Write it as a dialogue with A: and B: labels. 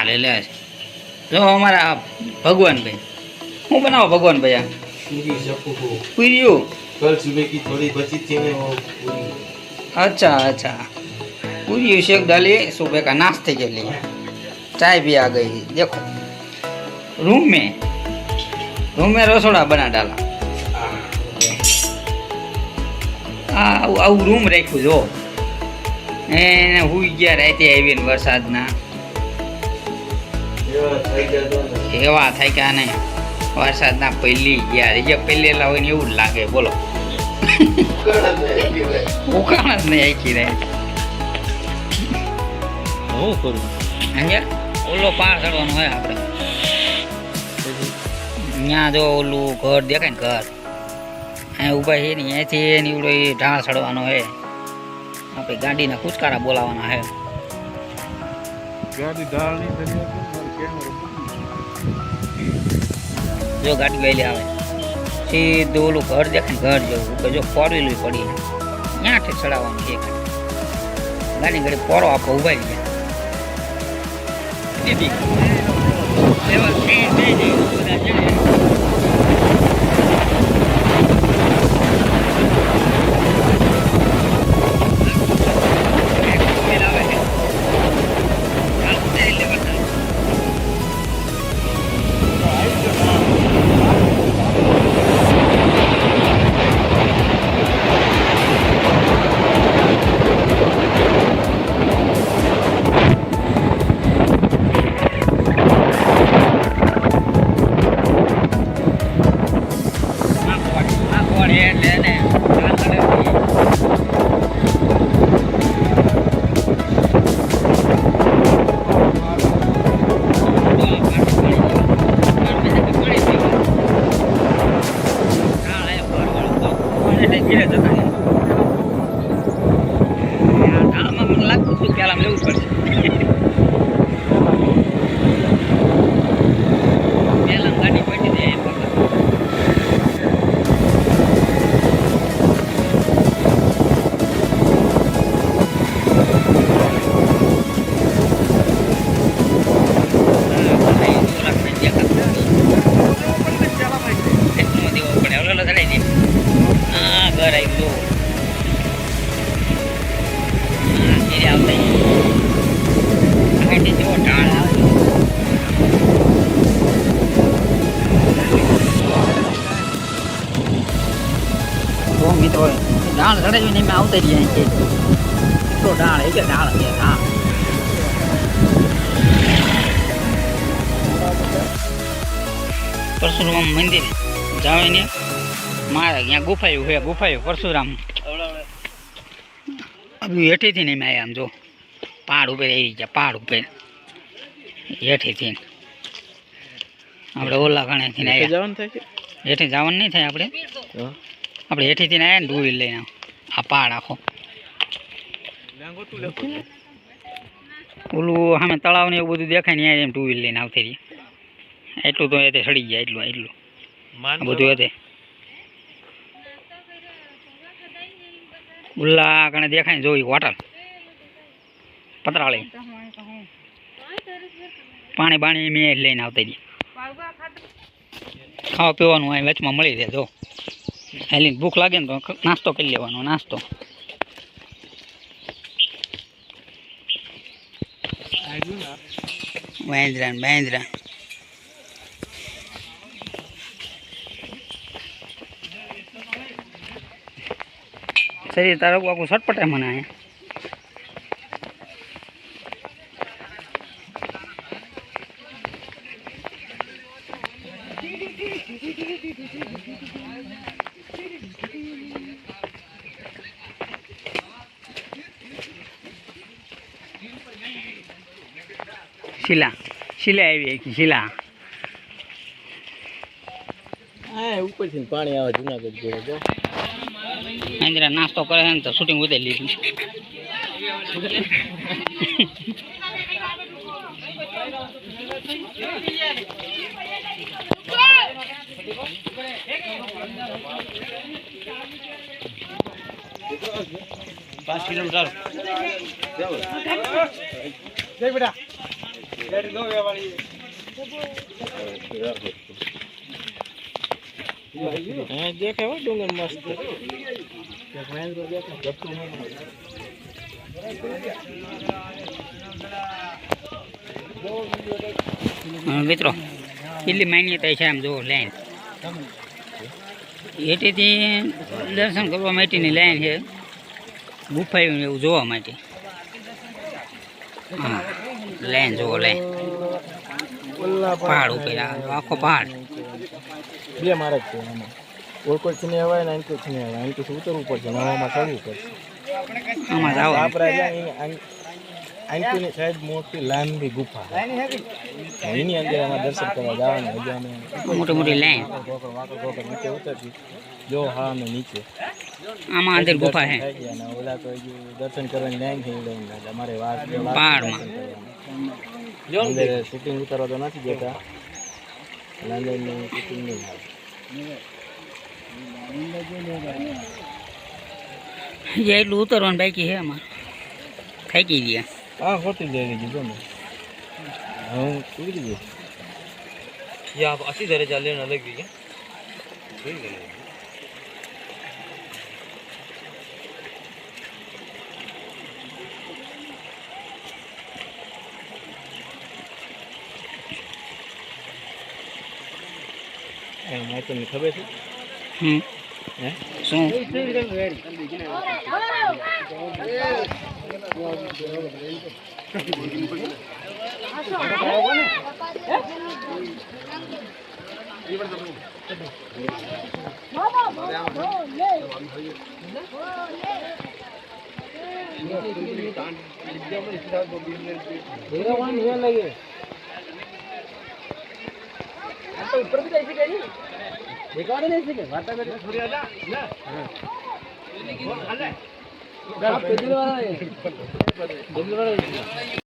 A: લે લે જો અમારા ભગવાનભાઈ હું બનાવો ભગવાનભાઈ આ
B: पूरी सबको
A: પૂરીયું
B: कल सुबह की थोड़ी बची थी ना वो पूरी
A: अच्छा अच्छा पूरी शेक डाली सुबह का नाश्ते के लिए चाय भी आ गई देखो रूम में रसोड़ा बना डाला આવું રૂમ રાખ્યું જો એને હુઈ ગયા રાતે આવીને વરસાદના એવા થાય કે આને વરસાદના પહેલી ગયા જે પહેલેલા હોય ને એવું જ લાગે બોલો ઉકાણ જ નહીં આખી રહે
C: હું કરું
A: અહીંયા ઓલો પાર ચડવાનો હોય આપણે ત્યાં જો ઓલું ઘર દેખાય ને ઘર અહીંયા ઊભા છે ને અહીંયાથી એની ઓલો એ ઢાળ ચડવાનો હે આપણે ગાડીના કુચકારા બોલાવવાના હે
C: ગાડી ડાળ ની
A: જો ગાડી ગયેલી આવે સીધું ઓલું ઘર દેખાય ને ઘર જેવું કે જો ફોર વ્હીલ પડી ત્યાંથી ચડાવવાનું છે ગાડી ઘડી પોરો આપો ઉભા ગયા મિત્રો ડાળ ચડે ને મેં આવતા રહ્યા છે એટલો ડાળ એ કે ડાળ છે હા પરશુરામ મંદિર જાવે ને મારે ત્યાં ગુફાયું પરશુરામ અભી હેઠેથી નહીં મેં આમ જો પહાડ ઉપર આવી ગયા પહાડ ઉપર હેઠેથી આપણે ઓલા ગણેથી
C: જવાનું થાય છે
A: હેઠે જવાનું નહીં થાય આપણે હેઠેથી આવ્યા ને ટુ વ્હીલ લઈને આ પહાડ આખો ઓલું સામે તળાવ ને એવું બધું દેખાય ને એમ ટુ વ્હીલ લઈને આવતી રહી એટલું તો એ સડી ગયા એટલું બધું એ ઉલ્લા કણે દેખાય ને જોઈ હોટલ પતરાળી પાણી બાણી મેં લઈને આવતી રહી ખાવા પીવાનું અહીં વચમાં મળી રહે જો હેલીને ભૂખ લાગે ને તો નાસ્તો કરી લેવાનો નાસ્તો બેન્દ્રા શરીર તારું આખું સટપટાય મને અહીંયા શિલા આવી શિલા
C: ઉપરથી પાણી આવે જુનાગઢ જેવો જો
A: અંદરા નાસ્તો કરે ને તો શૂટિંગ ઉતારી લીધું
C: किलोमीटर जय बेटा હા દેખે હો ડુંગર મસ્ત એક મહેન્દ્ર દેખે ગપતું નહીં
A: મિત્રો કેટલી માન્યતા છે આમ જુઓ લાઈન એટીથી દર્શન કરવા માટેની લાઈન છે ગુફા એવું જોવા માટે હા લાઈન જુઓ લાઈન પહાડ ઉપર આખો પહાડ
C: બે માર્ગ છે એમાં ઓળકોટ થી હવાય ને આંકુ થી હવાય આંકુ થી ઉતરવું પડશે નવામાં ચડવું પડશે
A: આમાં જાવ
C: આંકુની સાઈડ મોટી લાંબી ગુફા એની અંદર એમાં દર્શન કરવા જવાનું હજી અમે
A: મોટી મોટી લાઈન
C: વાકર નીચે ઉતરતી જો હા અમે નીચે
A: આમાં અંદર ગુફા છે
C: અને ઓલા તો હજી દર્શન કરવાની લાઈન થઈ લાઈન અમારે વાત
A: પહાડમાં
C: અંદર શૂટિંગ ઉતારવા તો નથી દેતા લંડનની શૂટિંગ નહીં આવે
A: એટલું ઉતરવાનું બાકી છે અમારે થાકી ગયા
C: हाँ होटल ले लीजिए दो मैं हाँ ठीक है ये आप 80 दर्जा लेना लग गई है ठीक है मैं तो नहीं खबर थी
A: શું
C: ऊपर भी ऐसे कहीं रिकॉर्ड नहीं सीखे वार्ता में थोड़ी आजा ना हां वो खा ले आप पेदल वाला है